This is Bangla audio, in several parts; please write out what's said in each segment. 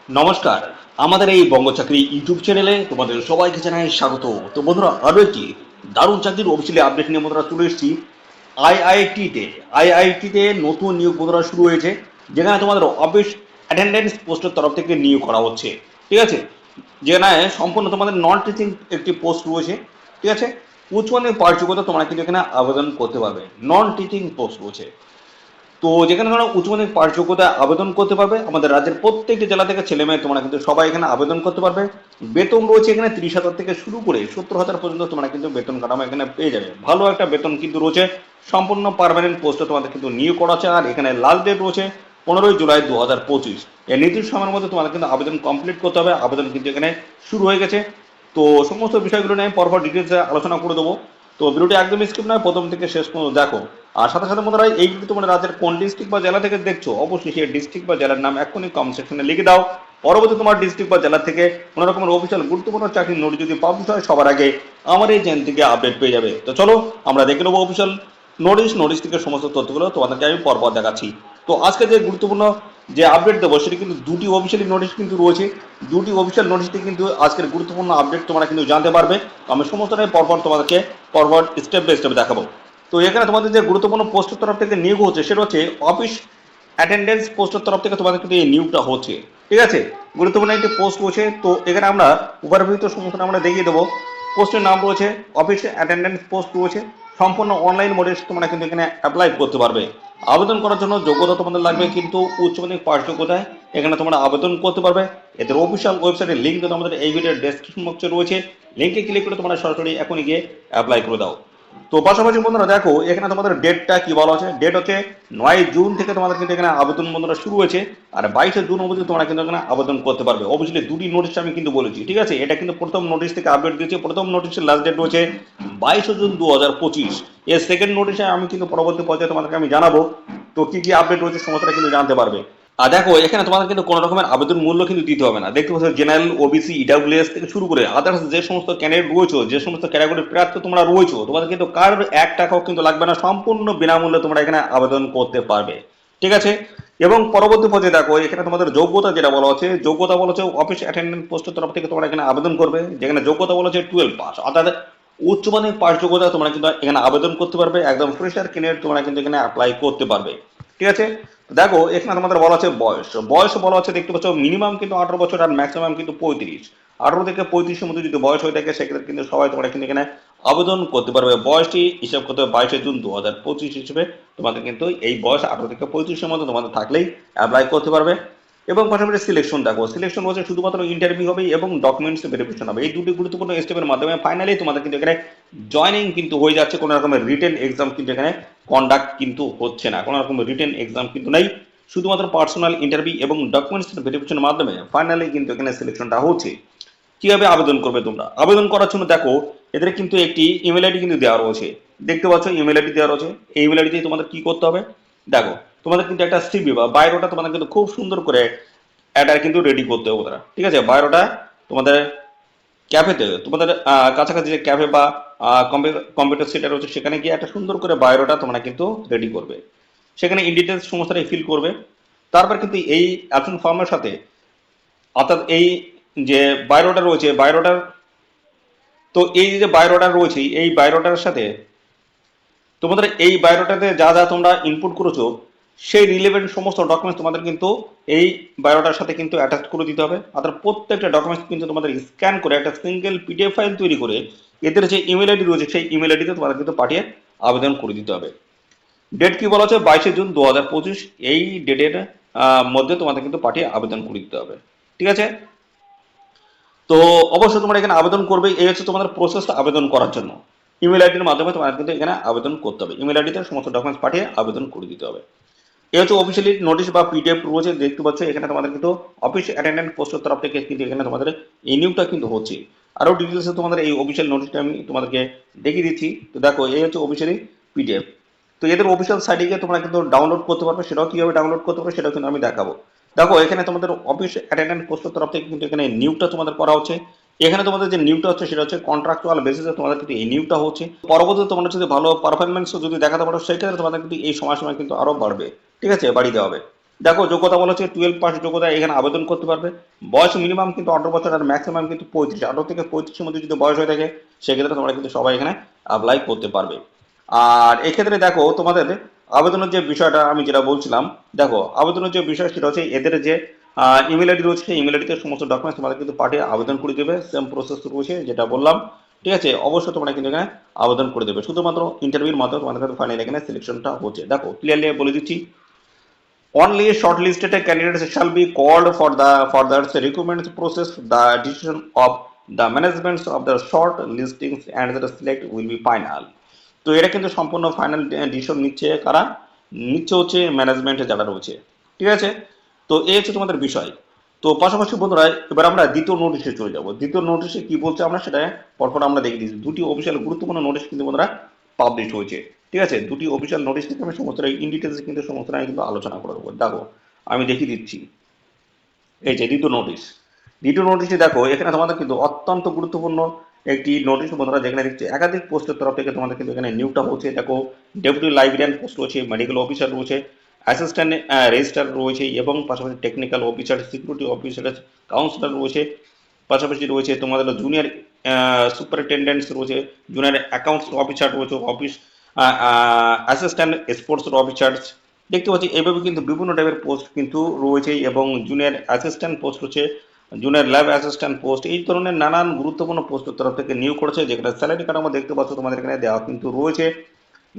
নমস্কার, আমাদের এই বঙ্গ চাকরি ইউটিউব চ্যানেলে তোমাদের সবাইকে জানাই স্বাগত। তো বন্ধুরা, আরও একটি দারুণ চাকরির অফিসিয়ালি আপডেট নিয়ে বন্ধুরা চলে এসেছি। আইআইটিতে আইআইটিতে নতুন নিয়োগ বন্ধুরা শুরু হয়েছে, যেখানে তোমাদের অফিস অ্যাটেন্ডেন্স পোস্টের তরফ থেকে নিয়োগ করা হচ্ছে। ঠিক আছে, যেখানে সম্পূর্ণ তোমাদের নন টিচিং একটি পোস্ট রয়েছে। ঠিক আছে, উচ্চমাধ্যমিক পাঠযোগ্যতা তোমরা কিন্তু এখানে আবেদন করতে পারবে। নন টিচিং পোস্ট রয়েছে, তো যেখানে তোমরা উচ্চ মাধ্যমিক পাশ যোগ্যতা আবেদন করতে পারবে। আমাদের রাজ্যের প্রত্যেকটি জেলা থেকে ছেলে মেয়ে তোমরা কিন্তু সবাই এখানে আবেদন করতে পারবে। বেতন রয়েছে এখানে 30,000 থেকে শুরু করে 70,000 পর্যন্ত তোমরা কিন্তু বেতন কাঠামো এখানে পেয়ে যাবে। ভালো একটা বেতন কিন্তু রয়েছে। সম্পূর্ণ পার্মানেন্ট পোস্টে তোমাদের কিন্তু নিয়োগ করা আছে। আর এখানে লাস্ট ডেট রয়েছে 15ই জুলাই 2025। এই নির্দিষ্ট সময়ের মধ্যে তোমাদের কিন্তু আবেদন কমপ্লিট করতে হবে। আবেদন কিন্তু এখানে শুরু হয়ে গেছে। তো সমস্ত বিষয়গুলো নিয়ে পরপর ডিটেলসে আলোচনা করে দেবো। তো ভিডিওটি একদম স্কিপ নয়, প্রথম থেকে শেষ পর্যন্ত দেখো। আর সাথে সাথে বন্ধুরা, এই ভিডিও তোমাদের রাজ্যের কোন ডিস্ট্রিক্ট বা জেলা থেকে দেখছো, অবশ্যই সেই ডিস্ট্রিক্ট বা জেলার নাম এখনই কমেন্ট সেকশনে লিখে দাও। পরবর্তী তোমার ডিস্ট্রিক্ট বা জেলা থেকে কোনো রকমের অফিসিয়াল গুরুত্বপূর্ণ চাকরির নোটিশ যদি পাবলিশ হয়, সবার আগে আমার এই চ্যানেল থেকে আপডেট পেয়ে যাবে। তো চলো আমরা দেখে নেবো অফিসিয়াল নোটিশ থেকে সমস্ত তথ্যগুলো তোমাদেরকে আমি পরপর দেখাচ্ছি। তো আজকে যে গুরুত্বপূর্ণ যে আপডেট দেবো, সেটি কিন্তু দুটি অফিসিয়ালি নোটিশ কিন্তু রয়েছে। দুটি অফিসিয়াল নোটিশটি কিন্তু আজকের গুরুত্বপূর্ণ আপডেট তোমরা কিন্তু জানতে পারবে। আমি সমস্তটাই পরপর তোমাদেরকে পরপর স্টেপ বাই স্টেপ দেখাবো। তো এখানে তোমাদের যে গুরুত্বপূর্ণ পোস্টের তরফ থেকে নিয়োগ হচ্ছে, সেটা হচ্ছে অফিস অ্যাটেন্ডেন্স পোস্টের তরফ থেকে তোমাদের কিন্তু এই নিয়োগটা হচ্ছে। ঠিক আছে, গুরুত্বপূর্ণ একটি পোস্ট রয়েছে। তো এখানে আমরা উপরভিত সমস্ত আমরা দেখিয়ে দেবো। পোস্টের নাম রয়েছে অফিস অ্যাটেন্ডেন্স পোস্ট রয়েছে। সম্পূর্ণ অনলাইন মোডে তোমরা কিন্তু এখানে অ্যাপ্লাই করতে পারবে। আবেদন করার জন্য যোগ্যতা তোমাদের লাগবে কিন্তু উচ্চ মাধ্যমিক পাশ যোগ্যতায় এখানে তোমরা আবেদন করতে পারবে। এদের অফিসিয়াল ওয়েবসাইটের লিঙ্ক কিন্তু আমাদের এই ভিডিওর ডেসক্রিপশন বক্সে রয়েছে। লিঙ্কে ক্লিক করে তোমরা সরাসরি এখনই গিয়ে অ্যাপ্লাই করে দাও। তো পাশাপাশি বন্ধুরা দেখো, এখানে তোমাদের ডেটটা কি বলা আছে। ডেট হচ্ছে 9 জুন থেকে তোমাদের কিন্তু এখানে আবেদন বন্ধুরা শুরু হয়েছে। আর 22শে জুন অবধি তোমরা কিন্তু এখানে আবেদন করতে পারবে। অবশ্যই দুটি নোটিশ আমি কিন্তু বলেছি। ঠিক আছে, এটা কিন্তু প্রথম নোটিশ থেকে আপডেট দিয়েছে। প্রথম নোটিশের লাস্ট ডেট রয়েছে 22শে জুন 2025। এর সেকেন্ড নোটিশে আমি কিন্তু পরবর্তী পর্যায়ে তোমাদেরকে আমি জানাবো। তো কি কি আপডেট রয়েছে সমস্তটা কিন্তু জানতে পারবে। আর দেখো, এখানে তোমাদের কিন্তু কোনো রকমের আবেদন মূল্য কিন্তু দিতে হবে না। দেখতে পাচ্ছ জেনারেল, ওবিসি, ইডাব্লিউএস থেকে শুরু করে আদার্স যে সমস্ত ক্যান্ডিডেট রয়েছে, যে সমস্ত ক্যাটাগরির প্রার্থী তোমরা রয়েছে, তোমাদের কিন্তু কার 1 টাকাও কিন্তু লাগবে না। সম্পূর্ণ বিনামূল্যে তোমরা এখানে আবেদন করতে পারবে। ঠিক আছে, এবং পরবর্তী পর্যায়ে দেখো, এখানে তোমাদের যোগ্যতা যেটা বলা হচ্ছে, যোগ্যতা বলা হচ্ছে অফিস অ্যাটেন্ডেন্ট পোস্টের তরফ থেকে তোমরা এখানে আবেদন করবে। যেখানে যোগ্যতা বলা হচ্ছে 12 পাস, অর্থাৎ উচ্চ মাধ্যমিক পাস যোগ্যতা তোমরা কিন্তু এখানে আবেদন করতে পারবে। একদম ফ্রেশার ক্যান্ডিডেট তোমরা কিন্তু এখানে অ্যাপ্লাই করতে পারবে। ঠিক আছে, দেখো এখানে তোমাদের বলা আছে বয়স। বয়স বলা হচ্ছে, দেখতে পাচ্ছ মিনিমাম কিন্তু 18 বছর আর ম্যাক্সিমাম কিন্তু 35। 18 থেকে 35-এর মধ্যে যদি বয়স হয়ে থাকে, সেক্ষেত্রে কিন্তু সবাই তোমরা কিন্তু এখানে আবেদন করতে পারবে। বয়সটি হিসাব করতে হবে 22শে জুন 2025 হিসেবে। তোমাদের কিন্তু এই বয়স 18 থেকে 35-এর মধ্যে তোমাদের থাকলেই অ্যাপ্লাই করতে পারবে। এবং পাশাপাশি সিলেকশন দেখো, সিলেকশন হচ্ছে শুধুমাত্র ইন্টারভিউ হবে এবং ডকুমেন্টস ভেরিফিকেশন হবে। এই দুটি গুরুত্বপূর্ণ স্টেপের মাধ্যমে ফাইনালি তোমাদের কিন্তু এখানে জয়নিং কিন্তু হয়ে যাচ্ছে। কোনো রকমের রিটেন এক্সাম কিন্তু এখানে কন্ডাক্ট কিন্তু হচ্ছে না। কোনো রকমের রিটেন এক্সাম কিন্তু নেই। শুধুমাত্র পার্সোনাল ইন্টারভিউ এবং ডকুমেন্টস ভেরিফিকেশনের মাধ্যমে ফাইনালি কিন্তু এখানে সিলেকশনটা হচ্ছে। কিভাবে আবেদন করবে তোমরা? আবেদন করার জন্য দেখো, এদের কিন্তু একটি ইমেল আইডি কিন্তু দেওয়া রয়েছে। দেখতে পাচ্ছ ইমেল আইডি দেওয়া রয়েছে। এই ইমেল আইডিতে তোমাদের কি করতে হবে দেখো, তোমাদের কিন্তু একটা সিভি বা বায়োডাটা তোমাদের কিন্তু খুব সুন্দর করে এটা কিন্তু রেডি করতে হবে তারা। ঠিক আছে, বায়োডাটা তোমাদের ক্যাফেতে, তোমাদের কাছাকাছি যে ক্যাফে বা কম্পিউটার সেন্টার রয়েছে, সেখানে গিয়ে একটা সুন্দর করে বায়োডাটা তোমরা কিন্তু রেডি করবে। সেখানে ইন ডিটেলস সমস্তটাই ফিল করবে। তারপর কিন্তু এই অ্যাপশন ফর্মের সাথে, অর্থাৎ এই যে বায়োডাটা রয়েছে, বায়োডাটার, তো এই যে বায়োডাটা রয়েছে, এই বায়োডাটার সাথে তোমাদের এই বায়োডাটাতে যা যা তোমরা ইনপুট করেছো, সেই রিলেভেন্ট সমস্ত ডকুমেন্টস তোমাদের কিন্তু এই বায়োডাটার সাথে কিন্তু অ্যাটাচ করে দিতে হবে। অর্থাৎ প্রত্যেকটা ডকুমেন্টস কিন্তু তোমাদের স্ক্যান করে একটা সিঙ্গেল পিডিএফ ফাইল তৈরি করে এদের যে ইমেল আইডি রয়েছে, সেই ইমেল আইডিতে তোমাদের কিন্তু পাঠিয়ে আবেদন করে দিতে হবে। ডেট কি বলা হচ্ছে 22শে জুন 2025। এই ডেটের মধ্যে তোমাদের কিন্তু পাঠিয়ে আবেদন করে দিতে হবে। ঠিক আছে, তো অবশ্যই তোমরা এখানে আবেদন করবে। এই হচ্ছে তোমাদের প্রসেস আবেদন করার জন্য। ইমেল আইডির মাধ্যমে তোমার কিন্তু এখানে আবেদন করতে হবে। ইমেল আইডিতে সমস্ত ডকুমেন্টস পাঠিয়ে আবেদন করে দিতে হবে। এই হচ্ছে অফিসিয়ালি নোটিশ বা পিডিএফ রয়েছে। দেখতে পাচ্ছ এখানে তোমাদের কিন্তু অফিস অ্যাটেন্ডেন্ট পোস্টের তরফ থেকে কিন্তু এখানে তোমাদের এই নিয়োগটা কিন্তু হচ্ছে। আরও ডিটেলসে তোমাদের এই অফিসিয়াল নোটিশটা আমি তোমাদেরকে দেখিয়ে দিচ্ছি। তো দেখো, এই হচ্ছে অফিসিয়ালি পিডিএফ। তো এদের অফিসিয়াল সাইটে গিয়ে তোমরা কিন্তু ডাউনলোড করতে পারবে। সেটাও কিভাবে ডাউনলোড করতে পারবে সেটাও কিন্তু আমি দেখাবো। দেখো, এখানে তোমাদের অফিস অ্যাটেন্ডেন্ট পোস্টের তরফ থেকে কিন্তু এখানে নিয়োগটা তোমাদের করা হচ্ছে। এখানে তোমাদের যে নিয়োগটা হচ্ছে, সেটা হচ্ছে কন্ট্রাকচুয়াল বেসিসে তোমাদের কিন্তু এই নিয়োগটা হচ্ছে। পরবর্তীতে তোমরা যদি ভালো পারফরমেন্স যদি দেখাতে পারো, সেক্ষেত্রে তোমাদের কিন্তু এই সময় কিন্তু আরো বাড়বে। ঠিক আছে, বাড়িয়ে দেওয়া হবে। দেখো যোগ্যতা বলা হচ্ছে 12 পাস যোগ্যতা, এখানে আবেদন করতে পারবে। বয়স মিনিমাম কিন্তু 18 বছর আর ম্যাক্সিমাম কিন্তু 35, 18 থেকে 35 এর মধ্যে যদি বয়স হয়ে থাকে সেক্ষেত্রে তোমরা কিন্তু সবাই এখানে অ্যাপ্লাই করতে পারবে। আর এক্ষেত্রে দেখো তোমাদের আবেদনের যে বিষয়টা আমি যেটা বলছিলাম, দেখো আবেদনের যে বিষয় সেটা হচ্ছে এদের যে ইমেল আইডি রয়েছে, ইমেল আইডিতে সমস্ত ডকুমেন্টস তোমাদের কিন্তু পাঠিয়ে আবেদন করে দেবে, সেম প্রসেস রয়েছে যেটা বললাম। ঠিক আছে, অবশ্যই তোমরা কিন্তু এখানে আবেদন করে দেবে, শুধুমাত্র ইন্টারভিউর মাধ্যমে তোমাদের কাছে ফাইনাল এখানে সিলেকশনটা হচ্ছে। দেখো ক্লিয়ারলি বলে দিচ্ছি, only shortlisted candidates shall be called for the further recruitment process. The decision of the management of the short listings and the select will be final. তো এটা কিন্তু সম্পূর্ণ ফাইনাল ডিসিশন নিচ্ছে কারা, নিচ্ছে হচ্ছে ম্যানেজমেন্টে যারা রয়েছে। ঠিক আছে, তো এই হচ্ছে তোমাদের বিষয়। তো পাশাপাশি বন্ধুরা এবার আমরা দ্বিতীয় নোটিশে চলে যাব। দ্বিতীয় নোটিশে কি বলছে আমরা সেটা পরপর আমরা দেখে দিচ্ছি। দুটি অফিসিয়াল গুরুত্বপূর্ণ নোটিশ কিন্তু বন্ধুরা পাবলিশ হয়েছে। ঠিক আছে, দুটি অফিসিয়াল নোটিশ থেকে আমি সমস্ত ইন ডিটেলস কিন্তু সমস্ত আমি কিন্তু আলোচনা করে দেবো। দেখো আমি দেখিয়ে দিচ্ছি, এই যে দ্বিতীয় নোটিশ। দ্বিতীয় নোটিশে দেখো এখানে তোমাদের কিন্তু অত্যন্ত গুরুত্বপূর্ণ একটি নোটিশ বন্ধুরা, যেখানে দেখছি একাধিক পোস্টের তরফ থেকে তোমাদের কিন্তু এখানে নিয়োগটা হচ্ছে। দেখো ডেপুটি লাইব্রেরিয়ান পোস্ট রয়েছে, মেডিকেল অফিসার রয়েছে, অ্যাসিস্ট্যান্ট রেজিস্ট্রার রয়েছে এবং পাশাপাশি technical officer, security officer, councillor রয়েছে, পাশাপাশি রয়েছে তোমাদের জুনিয়র সুপারিনটেন্ডেন্টস রয়েছে, জুনিয়র অ্যাকাউন্টস অফিসার রয়েছে, অফিস অ্যাসিস্ট্যান্ট স্পোর্টস অফিসার্স। দেখতে পাচ্ছি এইভাবে কিন্তু বিভিন্ন টাইপের পোস্ট কিন্তু রয়েছে এবং জুনিয়র অ্যাসিস্ট্যান্ট পোস্ট রয়েছে, জুনিয়র ল্যাব অ্যাসিস্ট্যান্ট পোস্ট, এই ধরনের নানান গুরুত্বপূর্ণ পোস্টের তরফ থেকে নিয়োগ করেছে। যেখানে স্যালারি কাঠামো দেখতে পাচ্ছ তোমাদের এখানে দেওয়া কিন্তু রয়েছে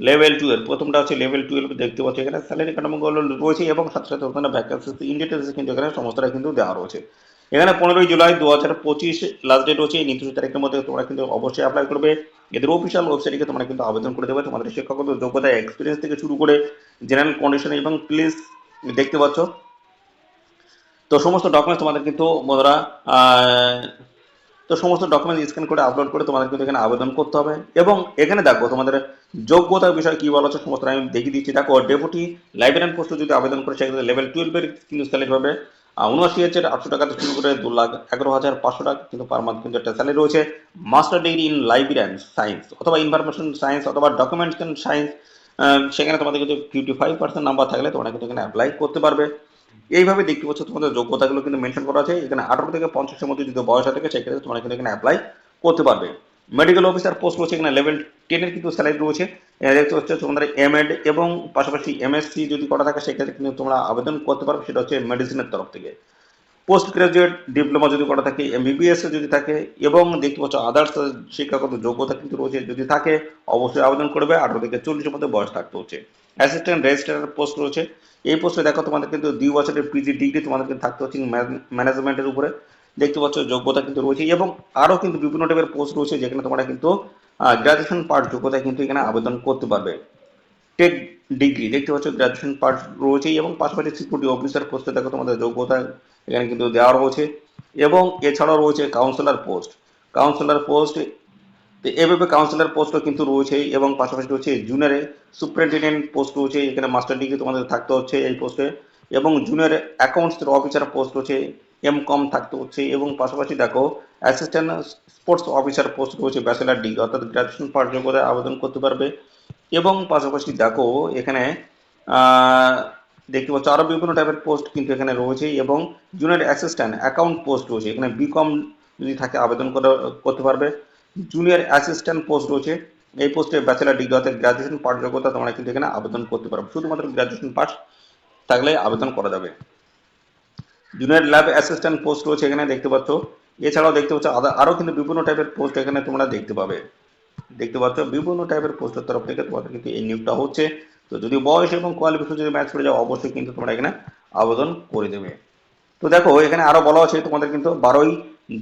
লেভেল 2 এর, প্রথমটা হচ্ছে লেভেল 12 দেখতে পাচ্ছ এখানে স্যালারি কাঠামোগুলো রয়েছে এবং সাথে সাথে ওখানে ভ্যাকেন্সি ইন ডিটেলস কিন্তু এখানে সমস্তটা কিন্তু দেওয়া রয়েছে। এখানে 15 জুলাই 2025 লাস্ট ডেট হচ্ছে। এই নির্দিষ্ট তারিখের মধ্যে তোমরা কিন্তু অবশ্যই অ্যাপ্লাই করবে। এদের অফিসিয়াল ওয়েবসাইটে তোমরা কিন্তু আবেদন করে দেবে। তোমাদের শিক্ষাগত যোগ্যতা, এক্সপিরিয়েন্স থেকে শুরু করে জেনারেল কন্ডিশন এবং প্লিজ দেখতে পাচ্ছ। তো সমস্ত ডকুমেন্টস তোমাদের কিন্তু বন্ধুরা তো সমস্ত ডকুমেন্ট স্ক্যান করে আপলোড করে তোমাদের কিন্তু এখানে আবেদন করতে হবে। এবং এখানে দেখো তোমাদের যোগ্যতার বিষয় কি বলা হচ্ছে সমস্ত আমি দেখিয়ে দিচ্ছি। দেখো ডেপুটি লাইব্রেরিয়ান পোস্টে যদি আবেদন করে সেক্ষেত্রে লেভেল 12 এর কিন্তু স্যালারি হবে 79,800 টাকা থেকে শুরু করে 2,11,500 টাকা কিন্তু পার মান্থ কিন্তু একটা স্যালারি রয়েছে। Master degree in librarian science অথবা ইনফরমেশন সায়েন্স অথবা ডকুমেন্টেশন সায়েন্স, সেখানে তোমাদের কিন্তু 55% নাম্বার থাকলে তোমরা কিন্তু এখানে অ্যাপ্লাই করতে পারবে। এইভাবে দেখতে পাচ্ছ তোমাদের যোগ্যতাগুলো কিন্তু মেনশন করা আছে। এখানে 18 থেকে 50-এর মধ্যে যদি বয়স থাকে সেক্ষেত্রে তোমরা কিন্তু এখানে অ্যাপ্লাই করতে পারবে। মেডিকেল অফিসার পোস্ট রয়েছে, এখানে লেভেল 10 এর কিন্তু স্যালারি রয়েছে। এখানে দেখতে হচ্ছে তোমাদের এমএড এবং পাশাপাশি এমএসসি যদি করা থাকে সেক্ষেত্রে কিন্তু তোমরা আবেদন করতে পারবে, সেটা হচ্ছে মেডিসিনের তরফ থেকে। পোস্ট গ্রাজুয়েট ডিপ্লোমা যদি করা থাকে, এমবিবিএস যদি থাকে এবং দেখতে পাচ্ছ আদার্স শিক্ষাগত যোগ্যতা কিন্তু রয়েছে যদি থাকে অবশ্যই আবেদন করবে। 18 থেকে 40-এর মধ্যে বয়স থাকতে হচ্ছে। অ্যাসিস্ট্যান্ট রেজিস্ট্রার পোস্ট রয়েছে, এই পোস্টে দেখো তোমাদের কিন্তু 2 বছরের পিজি ডিগ্রি তোমাদের কিন্তু থাকতে হচ্ছে ম্যানেজমেন্টের উপরে। দেখতে পাচ্ছ যোগ্যতা কিন্তু রয়েছে এবং আরও কিন্তু বিভিন্ন টাইপের পোস্ট রয়েছে যেখানে তোমরা কিন্তু গ্রাজুয়েশন পাস যোগ্যতা কিন্তু এখানে আবেদন করতে পারবে। টেক ডিগ্রি দেখতে পাচ্ছ গ্রাজুয়েশন পাস রয়েছে এবং পাশাপাশি সিকিউরিটি অফিসার পোস্টে দেখো তোমাদের যোগ্যতা এখানে কিন্তু দেওয়া রয়েছে। এবং এছাড়াও রয়েছে কাউন্সিলর পোস্ট, কাউন্সিলর পোস্ট এভাবে কাউন্সিলর পোস্টও কিন্তু রয়েছে এবং পাশাপাশি রয়েছে জুনিয়র সুপারিনটেন্ডেন্ট পোস্ট রয়েছে, এখানে মাস্টার ডিগ্রি তোমাদের থাকতে হচ্ছে এই পোস্টে। এবং জুনিয়র অ্যাকাউন্টস অফিসার পোস্ট রয়েছে, এম.কম থাকতে হচ্ছে। এবং পাশাপাশি দেখো অ্যাসিস্ট্যান্ট স্পোর্টস অফিসার পোস্ট রয়েছে, ব্যাচেলার ডিগ্রি অর্থাৎ গ্রাজুয়েশন পাস যোগ্যতায় আবেদন করতে পারবে। এবং পাশাপাশি দেখো এখানে আহ, দেখতে পাচ্ছ আরো বিভিন্ন টাইপের পোস্ট কিন্তু এখানে রয়েছে। এবং জুনিয়র অ্যাসিস্ট্যান্ট অ্যাকাউন্ট পোস্ট রয়েছে, এখানে বিকম যদি থাকে আবেদন করতে পারবে। জুনিয়র অ্যাসিস্ট্যান্ট পোস্ট রয়েছে, এই পোস্টে ব্যাচেলার ডিগ্রি অর্থাৎ গ্রাজুয়েশন পাস যোগ্যতা তোমরা কিন্তু এখানে আবেদন করতে পারবে, শুধুমাত্র গ্রাজুয়েশন পাস থাকলে আবেদন করা যাবে। জুনিয়র ল্যাব অ্যাসিস্ট্যান্ট পোস্ট রয়েছে এখানে দেখতে পাচ্ছ। এছাড়াও দেখতে পাচ্ছ আরো কিন্তু বিভিন্ন টাইপের পোস্ট এখানে তোমরা দেখতে পাবে। দেখতে পাচ্ছ বিভিন্ন টাইপের পোস্টের তরফ থেকে তোমাদের কিন্তু এই নিয়োগটা হচ্ছে। তো যদি বয়স এবং কোয়ালিফিকেশন যদি ম্যাচ করে যাও অবশ্যই কিন্তু তোমরা এখানে আবেদন করে দেবে। তো দেখো এখানে আরো বলা আছে তোমাদের কিন্তু 12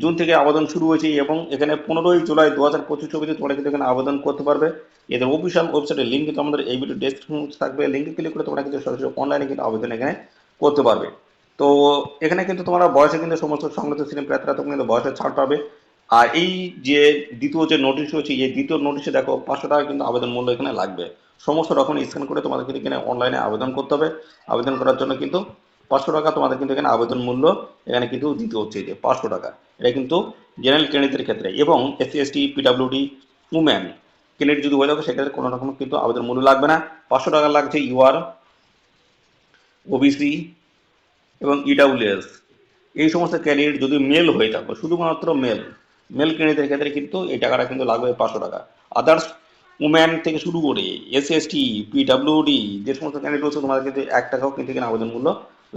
জুন থেকে আবেদন শুরু হয়েছে এবং এখানে 15 জুলাই 2025 অবধি তোমরা কিন্তু এখানে আবেদন করতে পারবে। এদের অফিসিয়াল ওয়েবসাইটের লিঙ্ক কিন্তু আমাদের এই ভিডিও ডেসক্রিপশন থাকবে, লিঙ্কে ক্লিক করে তোমরা কিন্তু সরাসরি অনলাইনে কিন্তু আবেদন এখানে করতে পারবে। তো এখানে কিন্তু তোমরা বয়সে কিন্তু সমস্ত সংগঠিত শ্রেণী প্রার্থীরা তোমরা কিন্তু বয়সে ছাড় পাবে। আর এই যে দ্বিতীয় যে নোটিশ হচ্ছে এই দ্বিতীয় নোটিশে দেখো 500 টাকা কিন্তু আবেদন মূল্য এখানে লাগবে। সমস্ত ডকুমেন্ট স্ক্যান করে তোমাদের কিন্তু এখানে অনলাইনে আবেদন করতে হবে। আবেদন করার জন্য কিন্তু 500 টাকা তোমাদের কিন্তু এখানে আবেদন মূল্য এখানে কিন্তু দিতে হচ্ছে, যে 500 টাকা। এটা কিন্তু জেনারেল ক্যান্ডিডেটের ক্ষেত্রে এবং SC ST PWD women candidate যদি হয়ে থাকে সেক্ষেত্রে কোনো রকম কিন্তু আবেদন মূল্য লাগবে না। 500 টাকা লাগছে ইউআর, ওবিসি, এবং ইডাব্লিউএস, এই সমস্ত ক্যান্ডিডেট যদি মেল হয়ে থাকো, শুধুমাত্র মেল মেল ক্যান্ডিডেটের ক্ষেত্রে কিন্তু এই টাকাটা কিন্তু লাগবে 500 টাকা। আদার্স উম্যান থেকে শুরু করে এসএসটি, পিডাব্লিউডি যে সমস্ত ক্যান্ডিডেট রয়েছে তোমাদের কিন্তু 1 টাকাও কিন্তু এখানে আবেদন মূল্য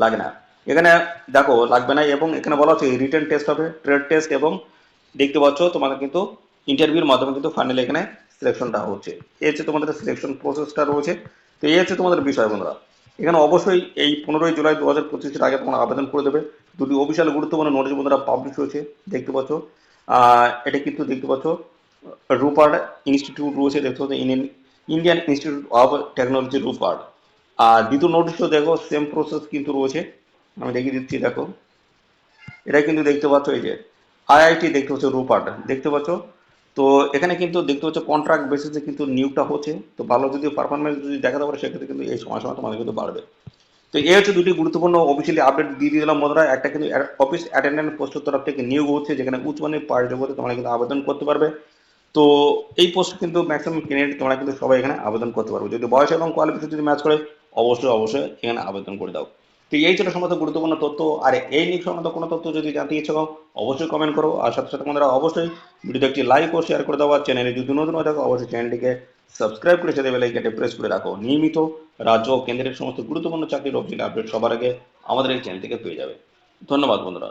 লাগে না। এখানে দেখো লাগবে না, এবং এখানে বলা হচ্ছে রিটেন টেস্ট হবে, ট্রেড টেস্ট, এবং দেখতে পাচ্ছ তোমাদের কিন্তু ইন্টারভিউর মাধ্যমে কিন্তু ফাইনালি এখানে সিলেকশনটা হচ্ছে। এই হচ্ছে তোমাদের সিলেকশন প্রসেসটা রয়েছে। তো এই হচ্ছে তোমাদের বিষয় বন্ধুরা। এখানে অবশ্যই এই 15ই জুলাই 2025-এর আগে তোমরা আবেদন করে দেবে। দুটি অফিসিয়াল গুরুত্বপূর্ণ নোটিশ বন্ধুরা পাবলিশ হয়েছে, দেখতে পাচ্ছ। এটা কিন্তু দেখতে পাচ্ছ রুপার্ড ইনস্টিটিউট রয়েছে, দেখতে পাচ্ছ ইন্ডিয়ান ইনস্টিটিউট অফ টেকনোলজি রুপার্ড। আর দ্বিতীয় নোটিশও দেখো সেম প্রসেস কিন্তু রয়েছে, আমি দেখিয়ে দিচ্ছি দেখো। এটা কিন্তু দেখতে পাচ্ছ এই যে আইআইটি, দেখতে পাচ্ছ রুপার্ট, দেখতে পাচ্ছ। তো এখানে কিন্তু দেখতে পাচ্ছ কন্ট্রাক্ট বেসিসে কিন্তু নিয়োগটা হচ্ছে। তো ভালো যদি পারফরমেন্স যদি দেখাতে পারে সেক্ষেত্রে কিন্তু এই সময় সময় তোমাদের কিন্তু বাড়বে। তো এই হচ্ছে দুটি গুরুত্বপূর্ণ অফিসিয়ালি আপডেট দিয়ে দিলাম বন্ধুরা। একটা কিন্তু অফিস অ্যাটেন্ডেন্ট পোস্টের তরফ থেকে নিয়োগ হচ্ছে, যেখানে উচ্চমানের পাঠযোগ্যতা তোমরা কিন্তু আবেদন করতে পারবে। তো এই পোস্ট কিন্তু ম্যাক্সিমাম ক্যান্ডিডেট তোমরা কিন্তু সবাই এখানে আবেদন করতে পারবে, যদি বয়স এবং কোয়ালিফিকেশন যদি ম্যাচ করে অবশ্যই অবশ্যই এখানে আবেদন করে দাও। তো এই ছিল সমস্ত গুরুত্বপূর্ণ তথ্য। আর এই নিয়ে সংক্রান্ত কোনো তথ্য যদি জানতে ইচ্ছে করো অবশ্যই কমেন্ট করো। আর সাথে সাথে বন্ধুরা অবশ্যই ভিডিওতে একটি লাইক ও শেয়ার করে দাও। আর চ্যানেলে যদি নতুন হয়ে থাকো অবশ্যই চ্যানেলটিকে সাবস্ক্রাইব করে সাথে বেল আইকনটি প্রেস করে রাখো। নিয়মিত রাজ্য ও কেন্দ্রের সমস্ত গুরুত্বপূর্ণ চাকরির অফিসিয়াল আপডেট সবার আগে আমাদের এই চ্যানেল থেকে পেয়ে যাবে। ধন্যবাদ বন্ধুরা।